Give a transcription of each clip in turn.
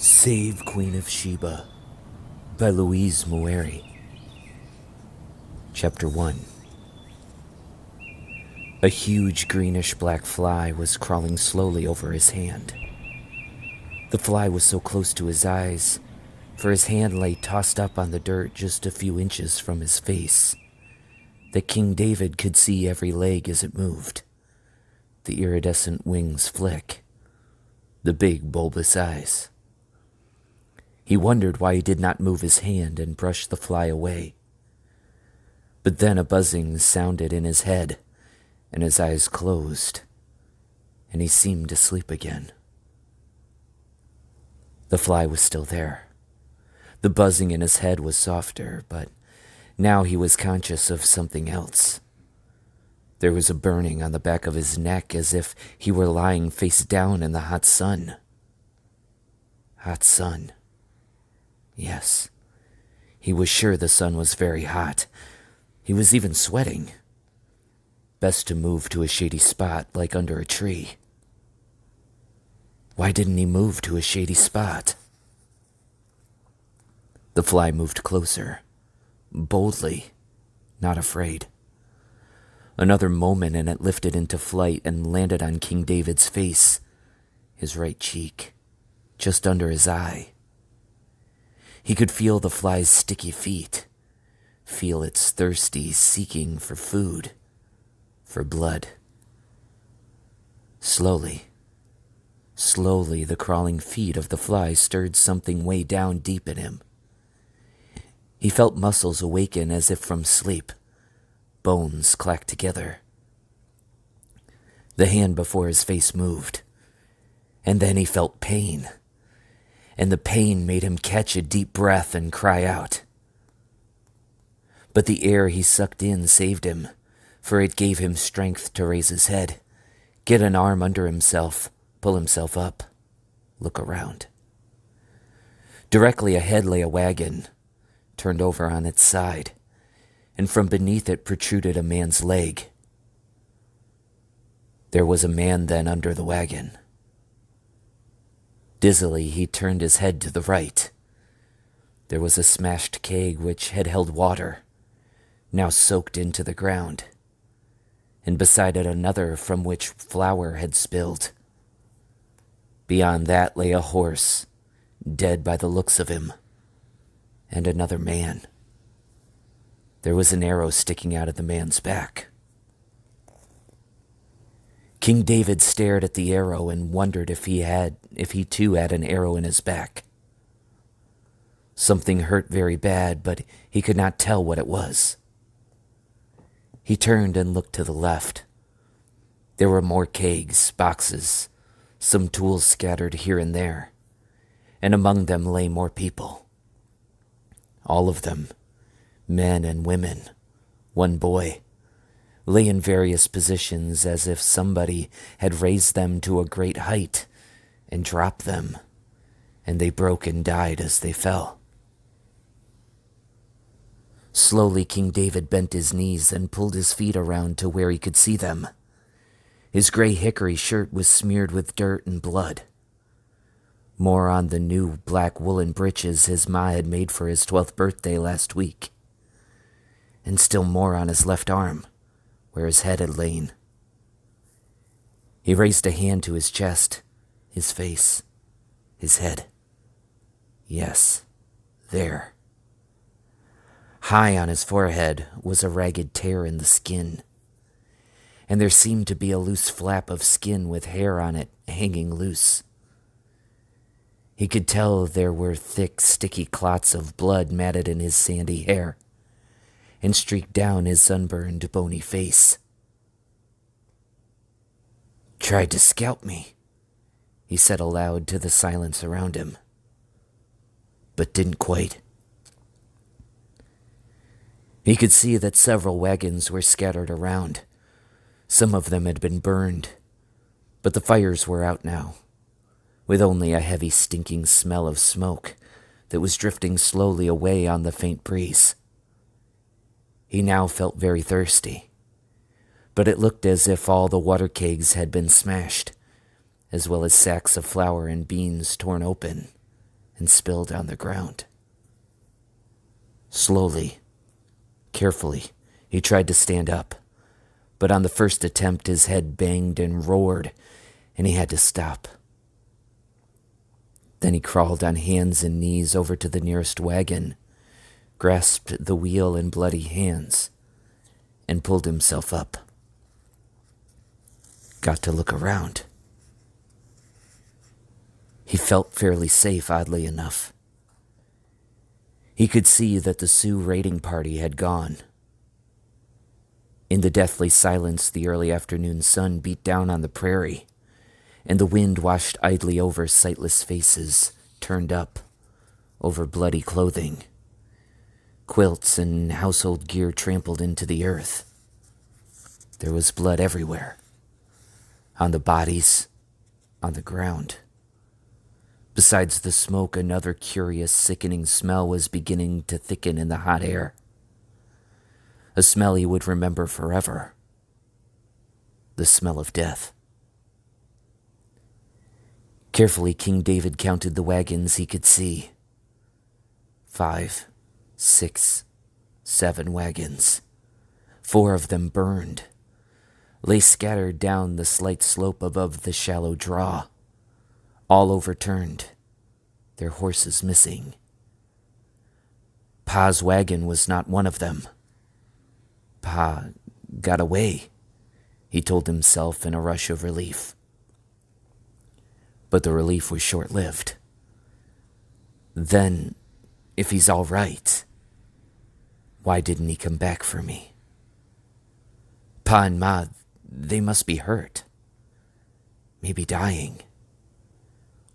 Save Queen of Sheba by Louise Moeri. Chapter 1. A huge greenish-black fly was crawling slowly over his hand. The fly was so close to his eyes, for his hand lay tossed up on the dirt just a few inches from his face, that King David could see every leg as it moved, the iridescent wings flick, the big bulbous eyes. He wondered why he did not move his hand and brush the fly away. But then a buzzing sounded in his head, and his eyes closed, and he seemed to sleep again. The fly was still there. The buzzing in his head was softer, but now he was conscious of something else. There was a burning on the back of his neck as if he were lying face down in the hot sun. Hot sun. Yes, he was sure the sun was very hot. He was even sweating. Best to move to a shady spot, like under a tree. Why didn't he move to a shady spot? The fly moved closer, boldly, not afraid. Another moment and it lifted into flight and landed on King David's face, his right cheek, just under his eye. He could feel the fly's sticky feet, feel its thirsty seeking for food, for blood. Slowly, the crawling feet of the fly stirred something way down deep in him. He felt muscles awaken as if from sleep, bones clacked together. The hand before his face moved, and then he felt pain. And the pain made him catch a deep breath and cry out. But the air he sucked in saved him, for it gave him strength to raise his head, get an arm under himself, pull himself up, look around. Directly ahead lay a wagon, turned over on its side, and from beneath it protruded a man's leg. There was a man then under the wagon. Dizzily, he turned his head to the right. There was a smashed keg which had held water, now soaked into the ground, and beside it another from which flour had spilled. Beyond that lay a horse, dead by the looks of him, and another man. There was an arrow sticking out of the man's back. King David stared at the arrow and wondered if he too had an arrow in his back. Something hurt very bad, but he could not tell what it was. He turned and looked to the left. There were more kegs, boxes, some tools scattered here and there, and among them lay more people. All of them, men and women, one boy, lay in various positions as if somebody had raised them to a great height and dropped them, and they broke and died as they fell. Slowly King David bent his knees and pulled his feet around to where he could see them. His gray hickory shirt was smeared with dirt and blood. More on the new black woolen breeches his ma had made for his 12th birthday last week. And still more on his left arm, where his head had lain. He raised a hand to his chest, his face, his head. Yes, there. High on his forehead was a ragged tear in the skin, and there seemed to be a loose flap of skin with hair on it hanging loose. He could tell there were thick, sticky clots of blood matted in his sandy hair and streaked down his sunburned, bony face. "Tried to scalp me," he said aloud to the silence around him, "but didn't quite." He could see that several wagons were scattered around. Some of them had been burned, but the fires were out now, with only a heavy stinking smell of smoke that was drifting slowly away on the faint breeze. He now felt very thirsty, but it looked as if all the water kegs had been smashed, as well as sacks of flour and beans torn open, and spilled on the ground. Slowly, carefully, he tried to stand up, but on the first attempt his head banged and roared, and he had to stop. Then he crawled on hands and knees over to the nearest wagon, grasped the wheel in bloody hands, and pulled himself up. Got to look around. He felt fairly safe, oddly enough. He could see that the Sioux raiding party had gone. In the deathly silence, the early afternoon sun beat down on the prairie, and the wind washed idly over sightless faces, turned up, over bloody clothing. Quilts and household gear trampled into the earth. There was blood everywhere. On the bodies, on the ground. Besides the smoke, another curious, sickening smell was beginning to thicken in the hot air. A smell he would remember forever. The smell of death. Carefully, King David counted the wagons he could see. 5, 6, 7 wagons. 4 of them burned, lay scattered down the slight slope above the shallow draw, all overturned, their horses missing. Pa's wagon was not one of them. Pa got away, he told himself in a rush of relief. But the relief was short-lived. Then, if he's all right, why didn't he come back for me? Pa and Ma, they must be hurt. Maybe dying.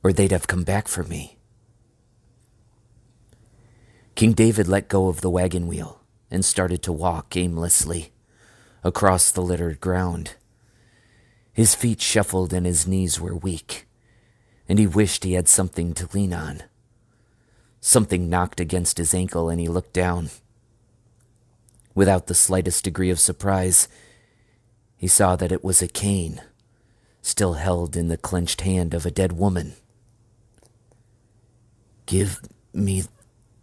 Or they'd have come back for me. King David let go of the wagon wheel and started to walk aimlessly across the littered ground. His feet shuffled and his knees were weak, and he wished he had something to lean on. Something knocked against his ankle and he looked down. Without the slightest degree of surprise, he saw that it was a cane, still held in the clenched hand of a dead woman. "Give me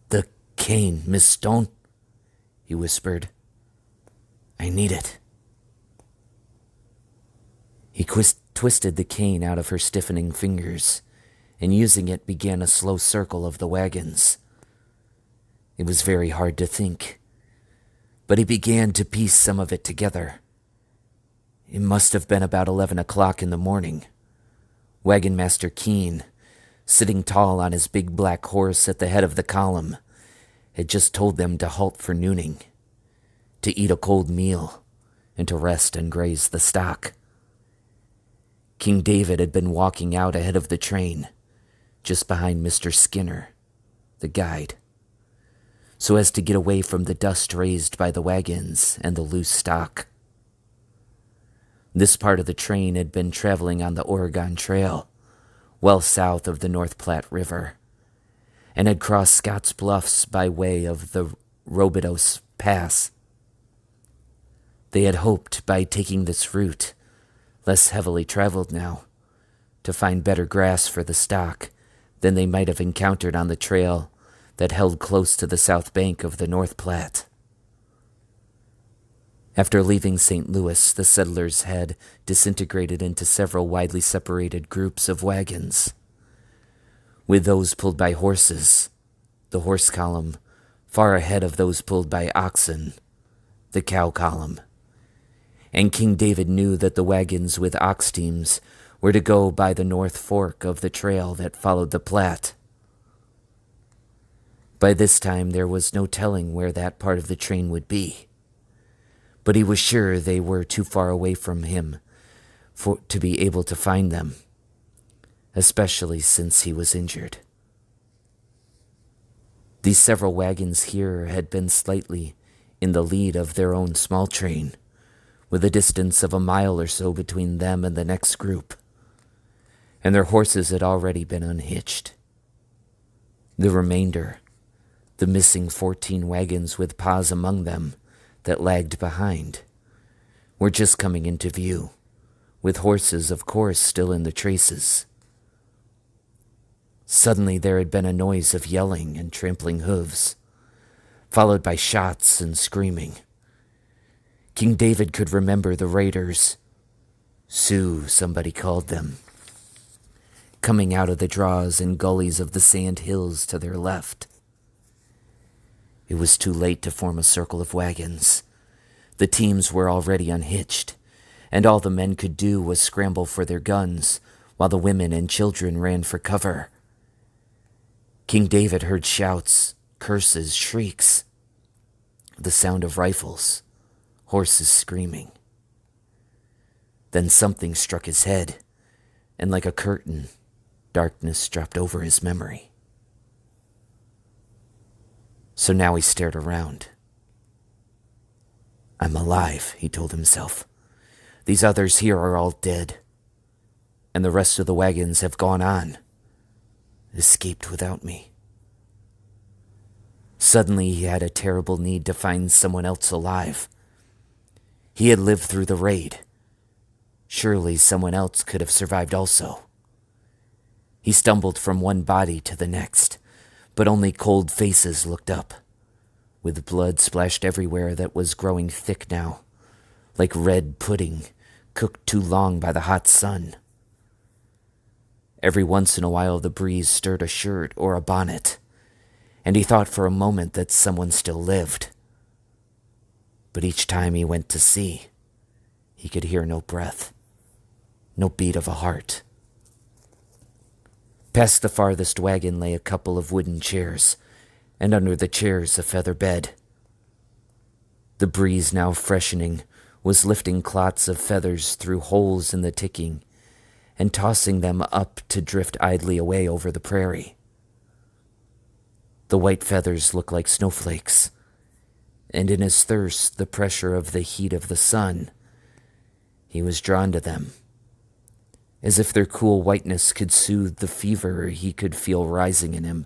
the cane, Miss Stone," he whispered. "I need it." He twisted the cane out of her stiffening fingers, and using it began a slow circle of the wagons. It was very hard to think, but he began to piece some of it together. It must have been about 11 o'clock in the morning. Wagon Master Keene, sitting tall on his big black horse at the head of the column, had just told them to halt for nooning, to eat a cold meal, and to rest and graze the stock. King David had been walking out ahead of the train, just behind Mr. Skinner, the guide, so as to get away from the dust raised by the wagons and the loose stock. This part of the train had been traveling on the Oregon Trail, well south of the North Platte River, and had crossed Scotts Bluffs by way of the Robidos Pass. They had hoped by taking this route, less heavily traveled now, to find better grass for the stock than they might have encountered on the trail that held close to the south bank of the North Platte. After leaving St. Louis, the settlers had disintegrated into several widely separated groups of wagons, with those pulled by horses, the horse column, far ahead of those pulled by oxen, the cow column. And King David knew that the wagons with ox teams were to go by the north fork of the trail that followed the Platte. By this time, there was no telling where that part of the train would be, but he was sure they were too far away from him to be able to find them, especially since he was injured. These several wagons here had been slightly in the lead of their own small train, with a distance of a mile or so between them and the next group, and their horses had already been unhitched. The remainder, the missing 14 wagons with Pa's among them that lagged behind, were just coming into view, with horses, of course, still in the traces. Suddenly there had been a noise of yelling and trampling hooves, followed by shots and screaming. King David could remember the raiders, Sioux somebody called them, coming out of the draws and gullies of the sand hills to their left. It was too late to form a circle of wagons. The teams were already unhitched, and all the men could do was scramble for their guns while the women and children ran for cover. King David heard shouts, curses, shrieks, the sound of rifles, horses screaming. Then something struck his head, and like a curtain, darkness dropped over his memory. So now he stared around. I'm alive, he told himself. These others here are all dead, and the rest of the wagons have gone on, escaped without me. Suddenly he had a terrible need to find someone else alive. He had lived through the raid. Surely someone else could have survived also. He stumbled from one body to the next, but only cold faces looked up, with blood splashed everywhere that was growing thick now, like red pudding cooked too long by the hot sun. Every once in a while the breeze stirred a shirt or a bonnet, and he thought for a moment that someone still lived. But each time he went to see, he could hear no breath, no beat of a heart. Past the farthest wagon lay a couple of wooden chairs, and under the chairs a feather bed. The breeze, now freshening, was lifting clots of feathers through holes in the ticking and tossing them up to drift idly away over the prairie. The white feathers looked like snowflakes, and in his thirst, the pressure of the heat of the sun, he was drawn to them, as if their cool whiteness could soothe the fever he could feel rising in him.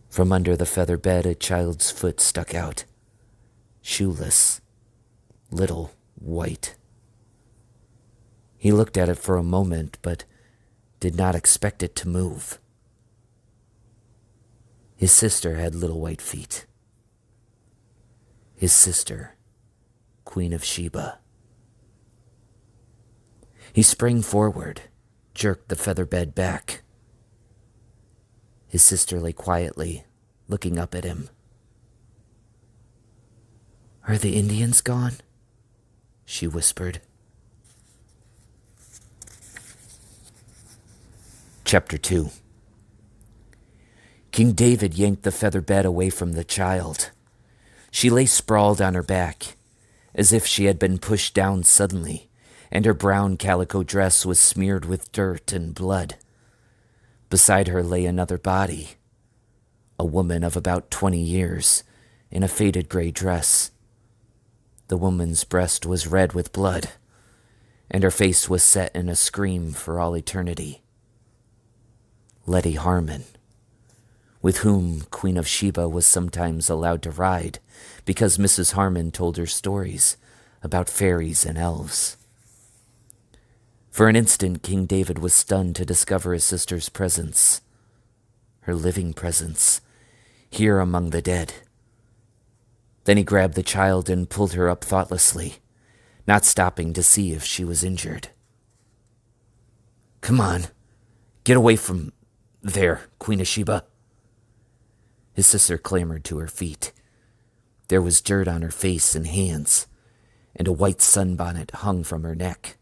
From under the feather bed, a child's foot stuck out, shoeless, little, white. He looked at it for a moment, but did not expect it to move. His sister had little white feet. His sister, Queen of Sheba. He sprang forward, jerked the feather bed back. His sister lay quietly, looking up at him. Are the Indians gone? She whispered. Chapter 2. King David yanked the feather bed away from the child. She lay sprawled on her back, as if she had been pushed down suddenly, and her brown calico dress was smeared with dirt and blood. Beside her lay another body, a woman of about 20 years, in a faded gray dress. The woman's breast was red with blood, and her face was set in a scream for all eternity. Letty Harmon, with whom Queen of Sheba was sometimes allowed to ride because Mrs. Harmon told her stories about fairies and elves. For an instant, King David was stunned to discover his sister's presence, her living presence, here among the dead. Then he grabbed the child and pulled her up thoughtlessly, not stopping to see if she was injured. Come on, get away from there, Queen of Sheba. His sister clambered to her feet. There was dirt on her face and hands, and a white sunbonnet hung from her neck.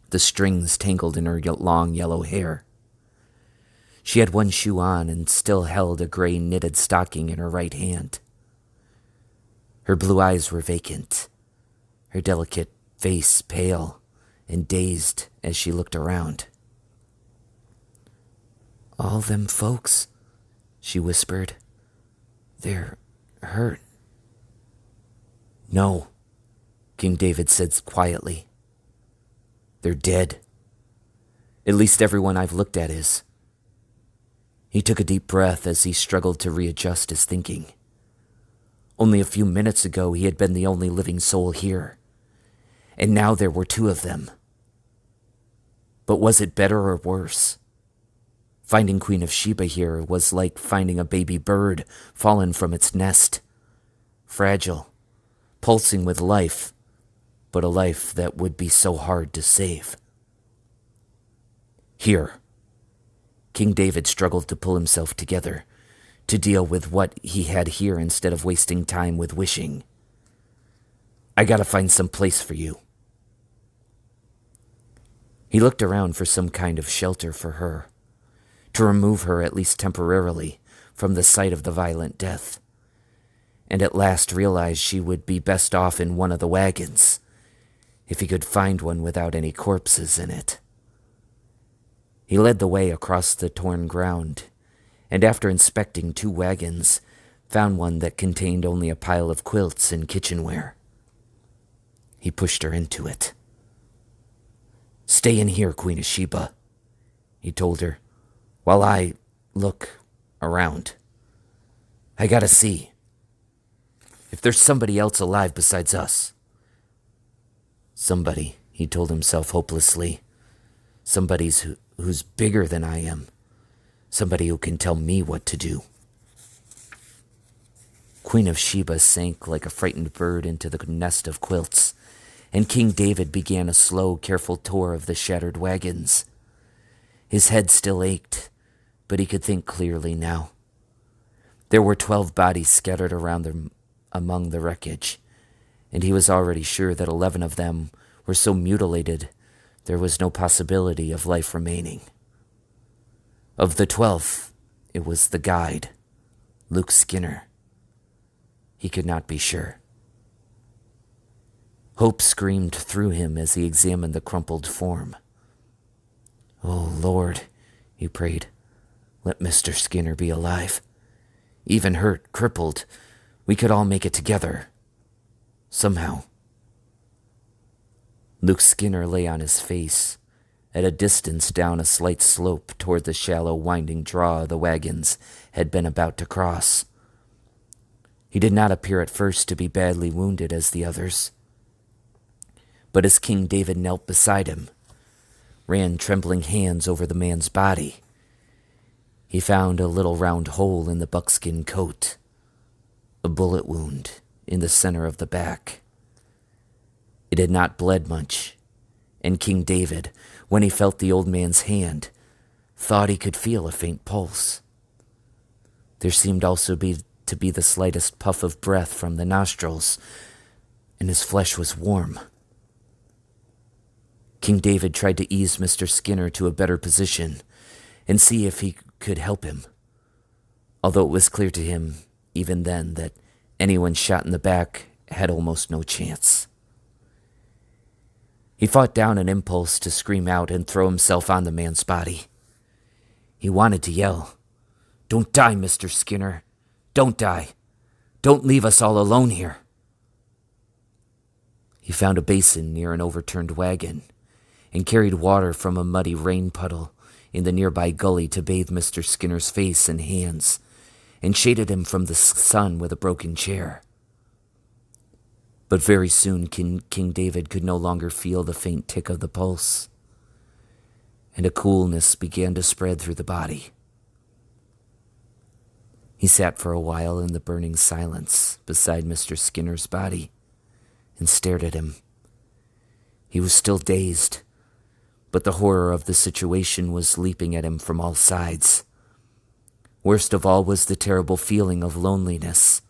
The strings tangled in her long yellow hair. She had one shoe on and still held a gray knitted stocking in her right hand. Her blue eyes were vacant, her delicate face pale and dazed as she looked around. All them folks, she whispered, they're hurt. No, King David said quietly. They're dead. At least everyone I've looked at is. He took a deep breath as he struggled to readjust his thinking. Only a few minutes ago he had been the only living soul here, and now there were two of them. But was it better or worse? Finding Queen of Sheba here was like finding a baby bird fallen from its nest. Fragile, pulsing with life, but a life that would be so hard to save. Here, King David struggled to pull himself together, to deal with what he had here instead of wasting time with wishing. I gotta find some place for you. He looked around for some kind of shelter for her, to remove her at least temporarily from the sight of the violent death, and at last realized she would be best off in one of the wagons, if he could find one without any corpses in it. He led the way across the torn ground, and after inspecting 2 wagons, found one that contained only a pile of quilts and kitchenware. He pushed her into it. "Stay in here, Queen of Sheba," he told her, "while I look around. I gotta see if there's somebody else alive besides us." Somebody, he told himself hopelessly. Somebody who's bigger than I am. Somebody who can tell me what to do. Queen of Sheba sank like a frightened bird into the nest of quilts, and King David began a slow, careful tour of the shattered wagons. His head still ached, but he could think clearly now. There were 12 bodies scattered around among the wreckage, and he was already sure that 11 of them were so mutilated there was no possibility of life remaining. Of the 12th, it was the guide, Luke Skinner. He could not be sure. Hope screamed through him as he examined the crumpled form. "Oh, Lord," he prayed, "let Mr. Skinner be alive. Even hurt, crippled, we could all make it together. Somehow." Luke Skinner lay on his face, at a distance down a slight slope toward the shallow, winding draw the wagons had been about to cross. He did not appear at first to be badly wounded as the others. But as King David knelt beside him, ran trembling hands over the man's body, he found a little round hole in the buckskin coat, a bullet wound in the center of the back. It had not bled much, and King David, when he felt the old man's hand, thought he could feel a faint pulse. There seemed also to be the slightest puff of breath from the nostrils, and his flesh was warm. King David tried to ease Mr. Skinner to a better position and see if he could help him, although it was clear to him even then that anyone shot in the back had almost no chance. He fought down an impulse to scream out and throw himself on the man's body. He wanted to yell, "Don't die, Mr. Skinner. Don't die. Don't leave us all alone here." He found a basin near an overturned wagon and carried water from a muddy rain puddle in the nearby gully to bathe Mr. Skinner's face and hands, and shaded him from the sun with a broken chair. But very soon King David could no longer feel the faint tick of the pulse, and a coolness began to spread through the body. He sat for a while in the burning silence beside Mr. Skinner's body and stared at him. He was still dazed, but the horror of the situation was leaping at him from all sides. Worst of all was the terrible feeling of loneliness.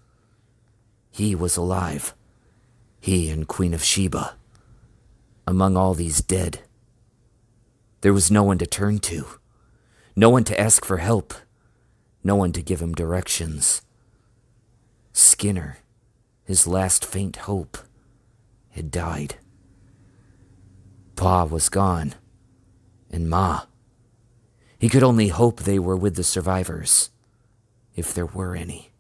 He was alive, he and Queen of Sheba, among all these dead. There was no one to turn to, no one to ask for help, no one to give him directions. Skinner, his last faint hope, had died. Pa was gone, and Ma. He could only hope they were with the survivors, if there were any.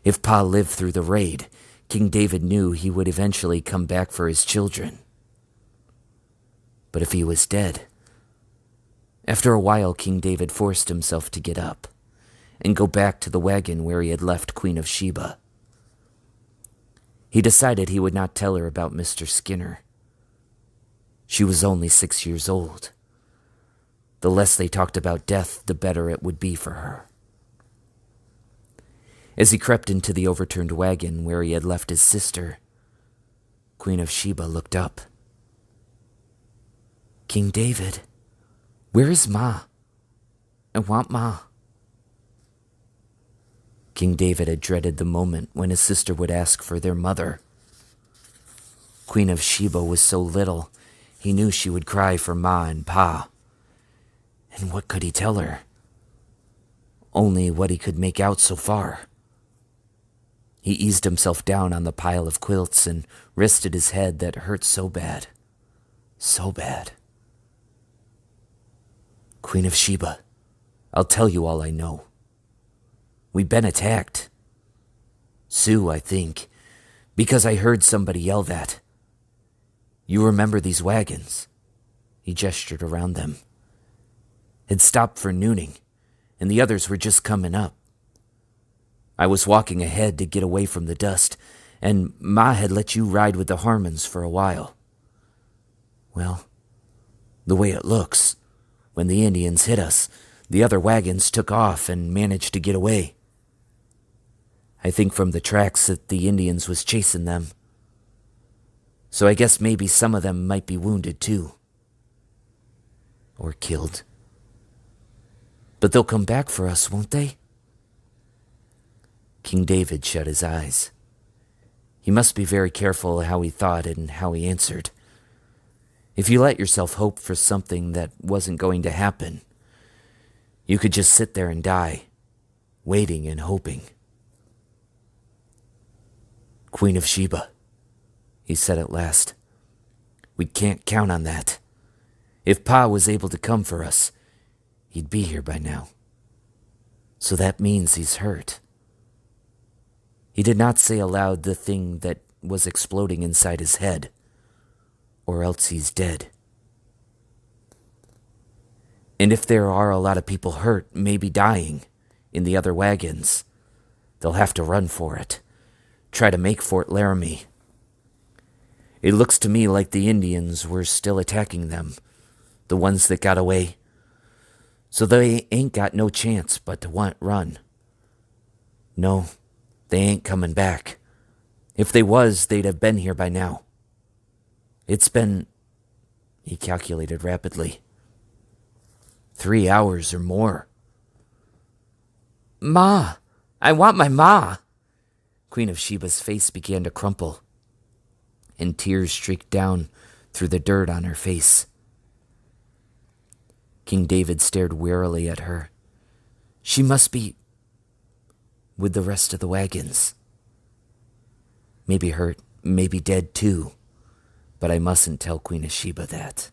If Pa lived through the raid, King David knew he would eventually come back for his children. But if he was dead, after a while King David forced himself to get up and go back to the wagon where he had left Queen of Sheba. He decided he would not tell her about Mr. Skinner. She was only 6 years old. The less they talked about death, the better it would be for her. As he crept into the overturned wagon where he had left his sister, Queen of Sheba looked up. "King David, where is Ma? I want Ma." King David had dreaded the moment when his sister would ask for their mother. Queen of Sheba was so little, he knew she would cry for Ma and Pa. And what could he tell her? Only what he could make out so far. He eased himself down on the pile of quilts and rested his head that hurt so bad. So bad. "Queen of Sheba, I'll tell you all I know. We've been attacked. Sue, I think, because I heard somebody yell that. You remember these wagons?" He gestured around them. "Had stopped for nooning, and the others were just coming up. I was walking ahead to get away from the dust, and Ma had let you ride with the Harmons for a while. Well, the way it looks, when the Indians hit us, the other wagons took off and managed to get away. I think from the tracks that the Indians was chasing them. So I guess maybe some of them might be wounded too. Or killed. But they'll come back for us, won't they?" King David shut his eyes. He must be very careful how he thought and how he answered. If you let yourself hope for something that wasn't going to happen, you could just sit there and die, waiting and hoping. "Queen of Sheba," he said at last, "we can't count on that. If Pa was able to come for us, he'd be here by now. So that means he's hurt." He did not say aloud the thing that was exploding inside his head, or else he's dead. And if there are a lot of people hurt, maybe dying, in the other wagons, they'll have to run for it, try to make Fort Laramie. It looks to me like the Indians were still attacking them, the ones that got away. So they ain't got no chance but to run. No, they ain't coming back. If they was, they'd have been here by now. It's been, he calculated rapidly, 3 hours or more. "Ma, I want my Ma." Queen of Sheba's face began to crumple, and tears streaked down through the dirt on her face. King David stared wearily at her. "She must be with the rest of the wagons. Maybe hurt, maybe dead too, but I mustn't tell Queen of Sheba that."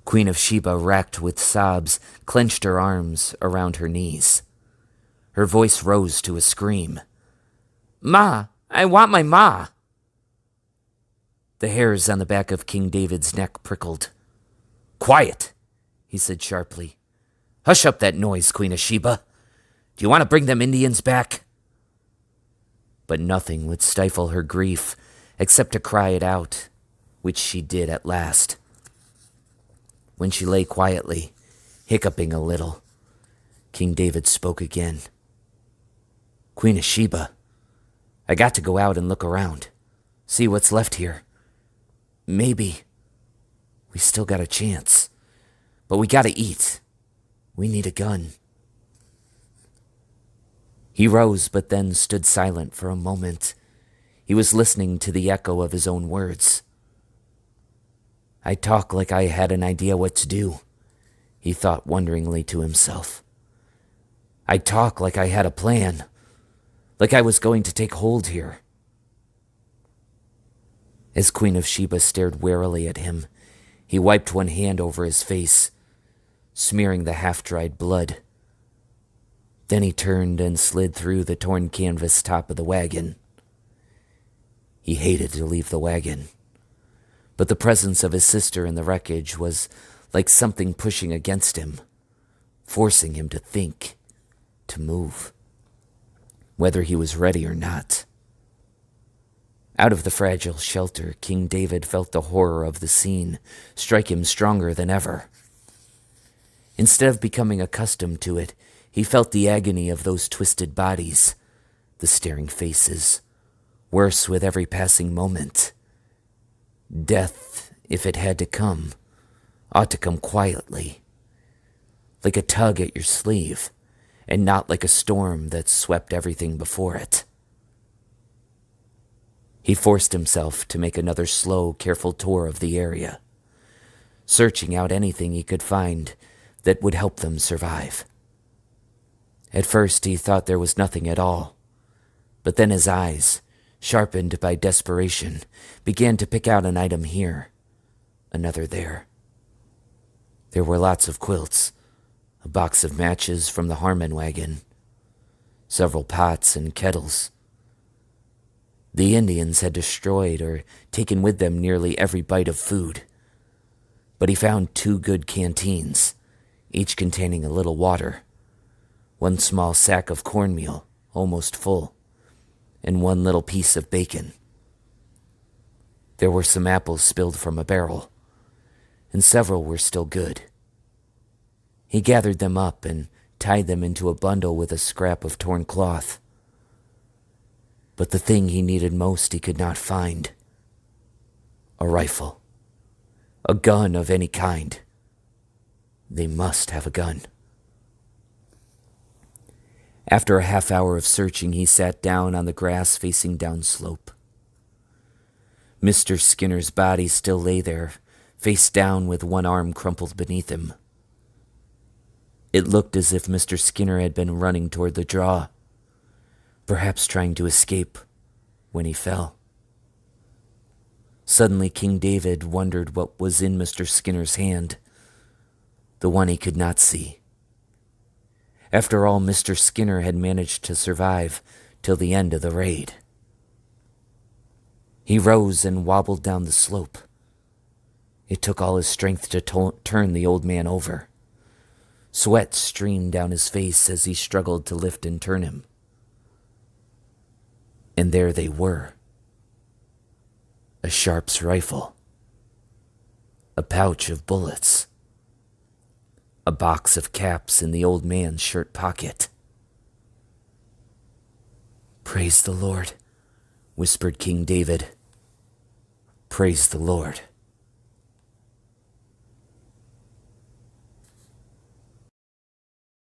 Queen of Sheba, racked with sobs, clenched her arms around her knees. Her voice rose to a scream. "Ma, I want my Ma." The hairs on the back of King David's neck prickled. "Quiet," he said sharply. "Hush up that noise, Queen of Sheba. Do you want to bring them Indians back?" But nothing would stifle her grief except to cry it out, which she did at last. When she lay quietly, hiccuping a little, King David spoke again. "Queen of Sheba, I got to go out and look around, see what's left here. Maybe we still got a chance, but we gotta eat. We need a gun." He rose, but then stood silent for a moment. He was listening to the echo of his own words. "I talk like I had an idea what to do," he thought wonderingly to himself. "I talk like I had a plan, like I was going to take hold here." As Queen of Sheba stared warily at him, he wiped one hand over his face, smearing the half-dried blood. Then he turned and slid through the torn canvas top of the wagon. He hated to leave the wagon, but the presence of his sister in the wreckage was like something pushing against him, forcing him to think, to move, whether he was ready or not. Out of the fragile shelter, King David felt the horror of the scene strike him stronger than ever. Instead of becoming accustomed to it, he felt the agony of those twisted bodies, the staring faces, worse with every passing moment. Death, if it had to come, ought to come quietly, like a tug at your sleeve, and not like a storm that swept everything before it. He forced himself to make another slow, careful tour of the area, searching out anything he could find that would help them survive. At first he thought there was nothing at all, but then his eyes, sharpened by desperation, began to pick out an item here, another there. There were lots of quilts, a box of matches from the Harmon wagon, several pots and kettles. The Indians had destroyed or taken with them nearly every bite of food, but he found 2 good canteens, each containing a little water, 1 small sack of cornmeal, almost full, and 1 little piece of bacon. There were some apples spilled from a barrel, and several were still good. He gathered them up and tied them into a bundle with a scrap of torn cloth. But the thing he needed most he could not find. A rifle. A gun of any kind. They must have a gun. After a half hour of searching, he sat down on the grass facing downslope. Mr. Skinner's body still lay there, face down with 1 arm crumpled beneath him. It looked as if Mr. Skinner had been running toward the draw, perhaps trying to escape when he fell. Suddenly King David wondered what was in Mr. Skinner's hand, the one he could not see. After all, Mr. Skinner had managed to survive till the end of the raid. He rose and wobbled down the slope. It took all his strength to turn the old man over. Sweat streamed down his face as he struggled to lift and turn him. And there they were. A Sharp's rifle. A pouch of bullets. A box of caps in the old man's shirt pocket. "Praise the Lord," whispered King David. "Praise the Lord."